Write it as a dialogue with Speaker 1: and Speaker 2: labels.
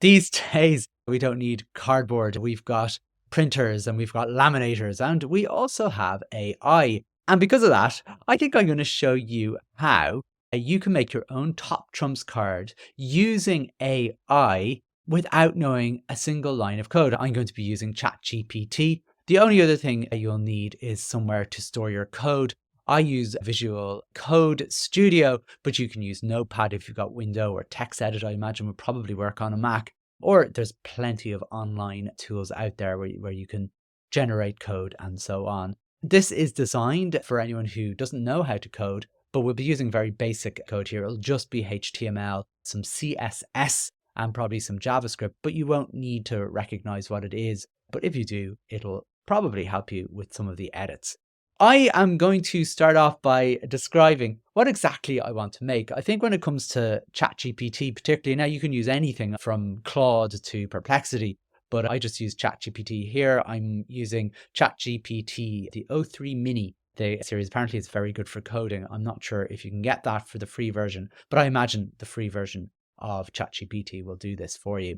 Speaker 1: These days, we don't need cardboard. We've got printers and we've got laminators, and we also have AI. And because of that, I think I'm going to show you how you can make your own top trumps card using AI without knowing a single line of code. I'm going to be using ChatGPT. The only other thing you'll need is somewhere to store your code. I use Visual Code Studio, but you can use Notepad if you've got Windows, or TextEdit, I imagine would probably work on a Mac. Or there's plenty of online tools out there where you can generate code and so on. This is designed for anyone who doesn't know how to code, but we'll be using very basic code here. It'll just be HTML, some CSS, and probably some JavaScript, but you won't need to recognize what it is. But if you do, it'll probably help you with some of the edits. I am going to start off by describing what exactly I want to make. I think when it comes to ChatGPT, particularly now, you can use anything from Claude to Perplexity, but I just use ChatGPT here. I'm using ChatGPT, the O3 Mini. The series apparently is very good for coding. I'm not sure if you can get that for the free version, but I imagine the free version of ChatGPT will do this for you.